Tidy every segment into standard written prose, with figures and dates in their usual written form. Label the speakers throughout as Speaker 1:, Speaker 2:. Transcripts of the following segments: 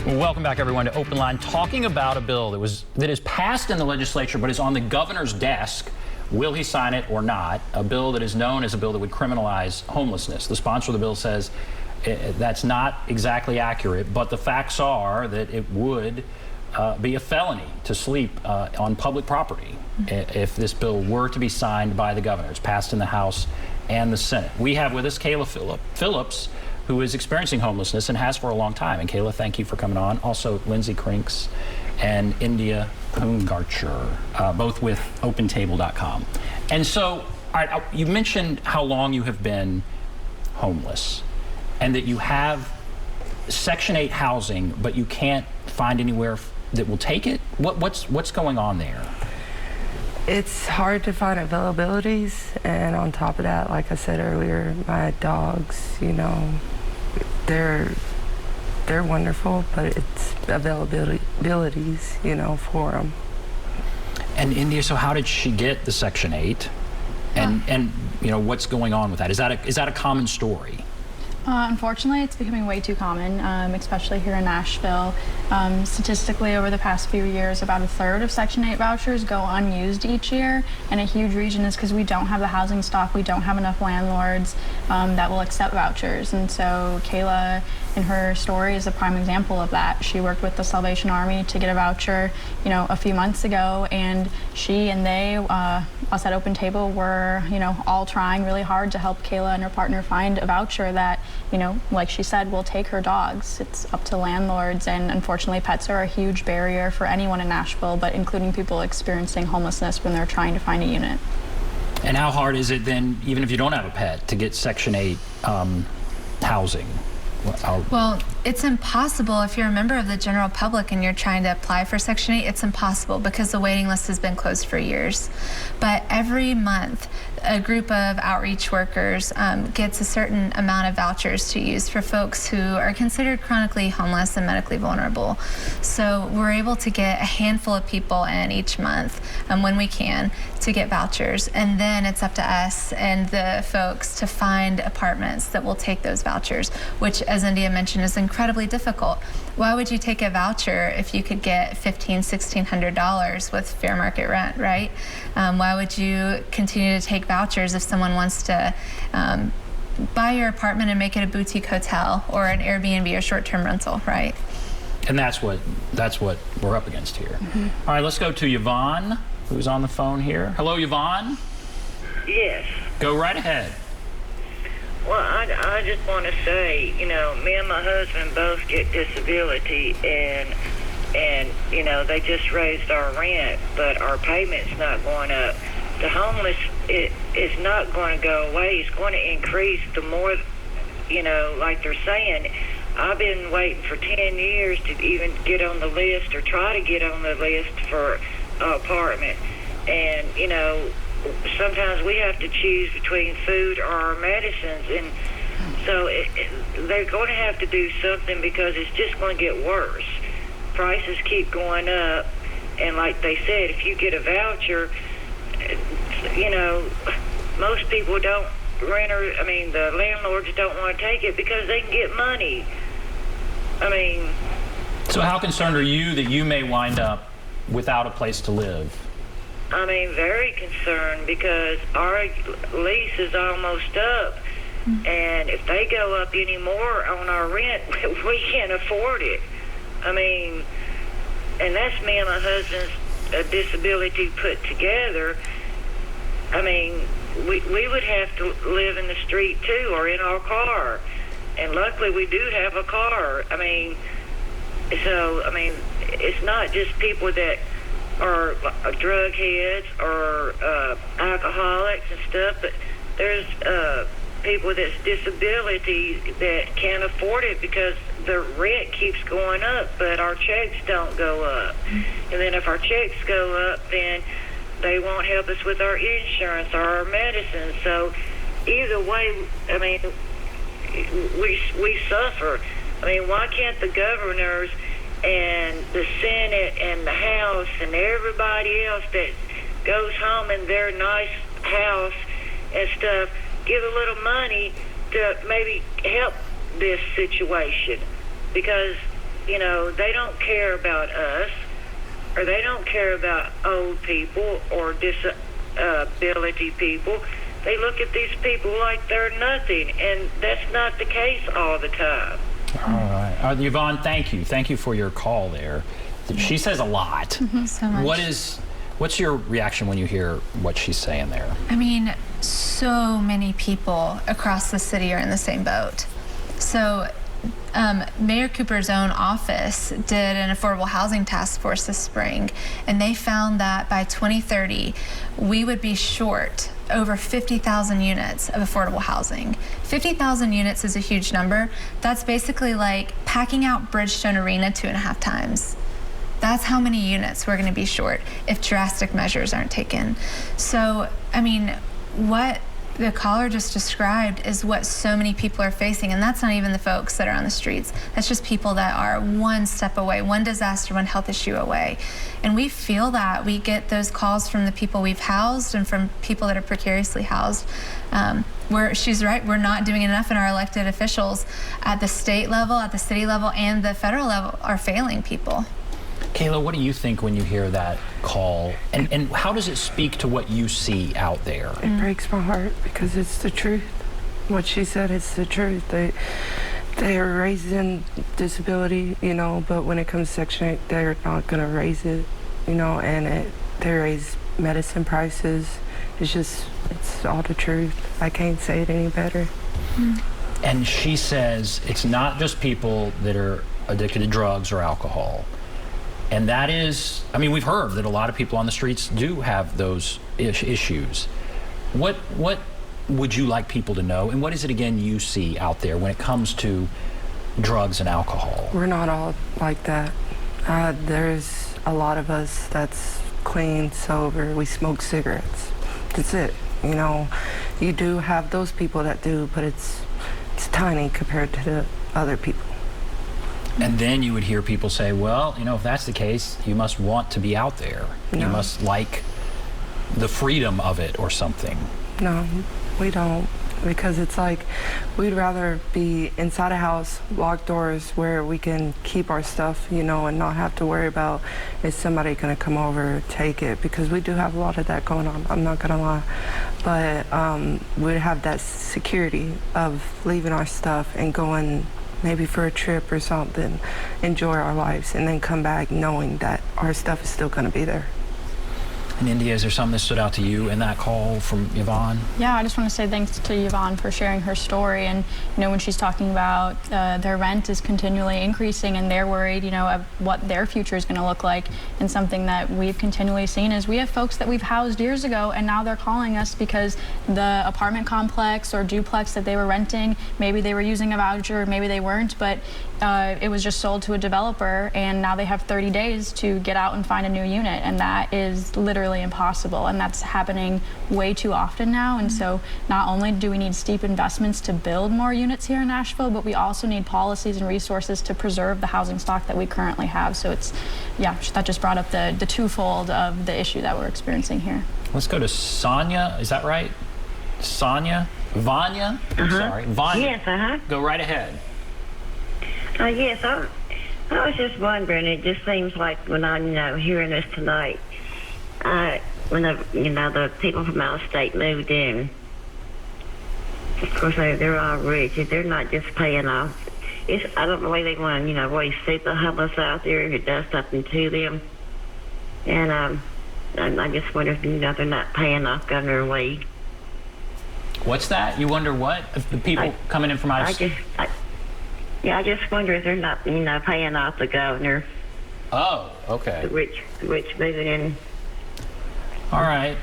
Speaker 1: Well, welcome back, everyone, to OpenLine, talking about a bill that is passed in the legislature but is on the governor's desk. Will he sign it or not? A bill that is known as a bill that would criminalize homelessness. The sponsor of the bill says that's not exactly accurate, but the facts are that it would be a felony to sleep on public property if this bill were to be signed by the governor. It's passed in the House and the Senate. We have with us Kayla Philips, who is experiencing homelessness and has for a long time. And Kayla, thank you for coming on. Also, Lindsey, Krinks, and Pungarcher, both with OpenTable.com. And so, you mentioned how long you have been homeless, and that you have Section 8 housing, but you can't find anywhere that will take it. What's going on there?
Speaker 2: It's hard to find availabilities, and on top of that, like I said earlier, my dogs, you know, they're wonderful, but it's availabilities, you know, for them.
Speaker 1: And India, so how did she get the Section 8? And you know, what's going on with that? Is that a common story?
Speaker 3: Unfortunately, it's becoming way too common, especially here in Nashville. Statistically, over the past few years, about a third of Section 8 vouchers go unused each year, and a huge reason is because we don't have the housing stock, we don't have enough landlords that will accept vouchers. And so Kayla, in her story, is a prime example of that. She worked with the Salvation Army to get a voucher, you know, a few months ago, and she and they, us at Open Table, were, you know, all trying really hard to help Kayla and her partner find a voucher that, you know, like she said, will take her dogs. It's up to landlords, and unfortunately pets are a huge barrier for anyone in Nashville, but including people experiencing homelessness when they're trying to find a unit.
Speaker 1: And how hard is it then, even if you don't have a pet, to get Section 8 housing?
Speaker 4: Well, it's impossible if you're a member of the general public and you're trying to apply for Section 8. It's impossible because the waiting list has been closed for years. But every month, a group of outreach workers gets a certain amount of vouchers to use for folks who are considered chronically homeless and medically vulnerable. So we're able to get a handful of people in each month when we can to get vouchers. And then it's up to us and the folks to find apartments that will take those vouchers, which, as India mentioned, is incredibly difficult. Why would you take a voucher if you could get $1,500, $1,600 with fair market rent, right? Why would you continue to take vouchers if someone wants to buy your apartment and make it a boutique hotel or an Airbnb or short-term rental, right?
Speaker 1: And that's what we're up against here. Mm-hmm. All right, let's go to Yvonne, who's on the phone here. Hello, Yvonne.
Speaker 5: Yes.
Speaker 1: Go right ahead.
Speaker 5: Well, I just want to say, you know, me and my husband both get disability, and you know, they just raised our rent, but our payment's not going up. The homeless is not going to go away. It's going to increase the more, you know, like they're saying. I've been waiting for 10 years to even get on the list or try to get on the list for an apartment. And, you know, sometimes we have to choose between food or our medicines. And so they're going to have to do something because it's just going to get worse. Prices keep going up. And like they said, if you get a voucher, you know, most people don't the landlords don't want to take it because they can get money. I mean.
Speaker 1: So how concerned are you that you may wind up without a place to live?
Speaker 5: I mean, very concerned because our lease is almost up. And if they go up any more on our rent, we can't afford it. I mean, and that's me and my husband's disability put together. I mean, we would have to live in the street too, or in our car. And luckily we do have a car. I mean, so, I mean, it's not just people that are drug heads or alcoholics and stuff, but there's people that's disability that can't afford it because the rent keeps going up, but our checks don't go up. And then if our checks go up, then they won't help us with our insurance or our medicine. So either way, I mean, we suffer. I mean, why can't the governors and the Senate and the House and everybody else that goes home in their nice house and stuff give a little money to maybe help this situation? Because you know, they don't care about us, or they don't care about old people or disability people. They look at these people like they're nothing, and that's not the case all the time.
Speaker 1: All right. Yvonne, thank you. Thank you for your call there. She says a lot.
Speaker 4: So much.
Speaker 1: What's your reaction when you hear what she's saying there?
Speaker 4: I mean, so many people across the city are in the same boat. So Mayor Cooper's own office did an affordable housing task force this spring, and they found that by 2030, we would be short over 50,000 units of affordable housing. 50,000 units is a huge number. That's basically like packing out Bridgestone Arena 2.5 times. That's how many units we're going to be short if drastic measures aren't taken. So, I mean, what the caller just described is what so many people are facing, and that's not even the folks that are on the streets. That's just people that are one step away, one disaster, one health issue away. And we feel that. We get those calls from the people we've housed and from people that are precariously housed. She's right, we're not doing enough, and our elected officials at the state level, at the city level, and the federal level are failing people.
Speaker 1: Kayla, what do you think when you hear that call? And how does it speak to what you see out there?
Speaker 2: It breaks my heart because it's the truth. What she said is the truth. They are raising disability, you know, but when it comes to Section 8, they're not going to raise it, you know, and they raise medicine prices. It's all the truth. I can't say it any better.
Speaker 1: And she says it's not just people that are addicted to drugs or alcohol. And that is, I mean, we've heard that a lot of people on the streets do have those issues. What would you like people to know? And what is it, again, you see out there when it comes to drugs and alcohol?
Speaker 2: We're not all like that. There's a lot of us that's clean, sober. We smoke cigarettes. That's it. You know, you do have those people that do, but it's tiny compared to the other people.
Speaker 1: And then you would hear people say, well, you know, if that's the case, you must want to be out there. No. You must like the freedom of it or something.
Speaker 2: No, we don't. Because it's like, we'd rather be inside a house, locked doors, where we can keep our stuff, you know, and not have to worry about is somebody going to come over, take it. Because we do have a lot of that going on, I'm not going to lie. But we'd have that security of leaving our stuff and going maybe for a trip or something, enjoy our lives, and then come back knowing that our stuff is still going to be there.
Speaker 1: And India, is there something that stood out to you in that call from Yvonne?
Speaker 3: Yeah, I just want to say thanks to Yvonne for sharing her story. And, you know, when she's talking about their rent is continually increasing and they're worried, you know, of what their future is going to look like. And something that we've continually seen is we have folks that we've housed years ago, and now they're calling us because the apartment complex or duplex that they were renting, maybe they were using a voucher, maybe they weren't, but it was just sold to a developer, and now they have 30 days to get out and find a new unit, and that is literally impossible, and that's happening way too often now. And so not only do we need steep investments to build more units here in Nashville, but we also need policies and resources to preserve the housing stock that we currently have. So it's, yeah, that just brought up the twofold of the issue that we're experiencing here.
Speaker 1: Let's go to Sonia, is that right? Sonia? Vanya? I'm sorry. Vanya.
Speaker 6: Yes,
Speaker 1: Go right ahead.
Speaker 6: Yes, I was just wondering, it just seems like when I'm, hearing this tonight, when the people from out of state moved in, of course they're all rich, and they're not just paying off. I don't believe they want to, really see the homeless out there if it does something to them. And I just wonder if, they're not paying off Governor Lee.
Speaker 1: What's that? You wonder what? If the people coming in from out of state?
Speaker 6: I just wonder if they're not, paying off the governor.
Speaker 1: Oh, okay.
Speaker 6: The rich moving in.
Speaker 1: All right.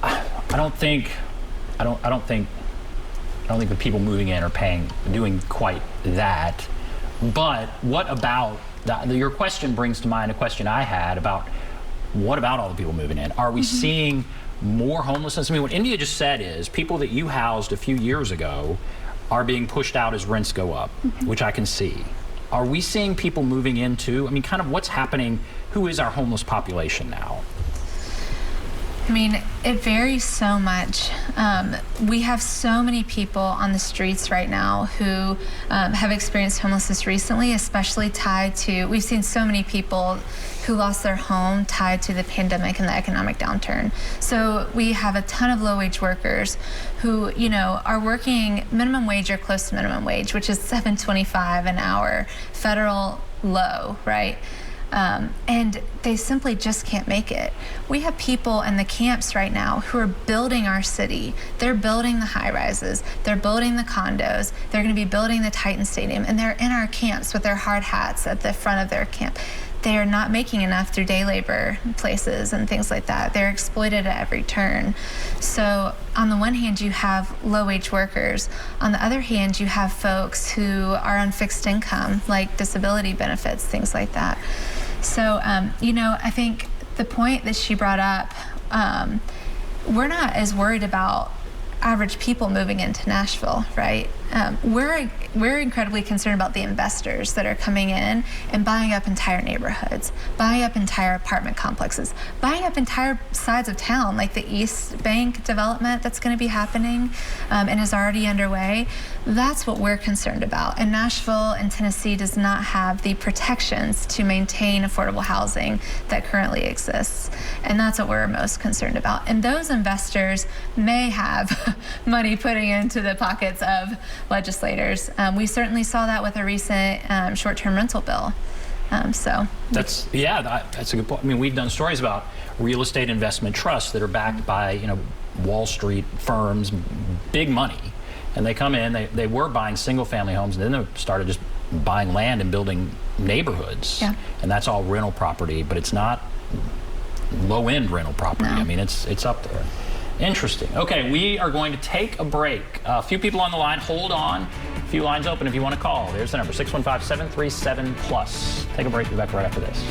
Speaker 1: I don't think the people moving in are doing quite that. But what about that? Your question brings to mind a question I had about what about all the people moving in? Are we seeing more homelessness? I mean, what India just said is people that you housed a few years ago are being pushed out as rents go up, which I can see. Are we seeing people moving into, I mean, kind of what's happening? Who is our homeless population now?
Speaker 4: I mean, it varies so much. We have so many people on the streets right now who have experienced homelessness recently, especially tied to, we've seen so many people who lost their home tied to the pandemic and the economic downturn. So we have a ton of low-wage workers who, you know, are working minimum wage or close to minimum wage, which is $7.25 an hour, federal low, right? And they simply just can't make it. We have people in the camps right now who are building our city. They're building the high rises. They're building the condos. They're going to be building the Titan Stadium. And they're in our camps with their hard hats at the front of their camp. They are not making enough through day labor places and things like that. They're exploited at every turn. So on the one hand, you have low-wage workers. On the other hand, you have folks who are on fixed income, like disability benefits, things like that. So, you know, I think the point that she brought up, we're not as worried about average people moving into Nashville, right? We're incredibly concerned about the investors that are coming in and buying up entire neighborhoods, buying up entire apartment complexes, buying up entire sides of town, like the East Bank development that's going to be happening and is already underway. That's what we're concerned about. And Nashville and Tennessee does not have the protections to maintain affordable housing that currently exists. And that's what we're most concerned about. And those investors may have money putting into the pockets of legislators. We certainly saw that with a recent short-term rental bill. That's a good point. I mean, we've done stories about real estate investment trusts that are backed by, you know, Wall Street firms, big money, and they come in. They were buying single-family homes, and then they started just buying land and building neighborhoods. Yeah. And that's all rental property, but it's not low-end rental property. No. I mean, it's up there. Interesting. Okay, we are going to take a break. A few people on the line. Hold on. A few lines open if you want to call. There's the number, 615-737-PLUS. Take a break. We'll be back right after this.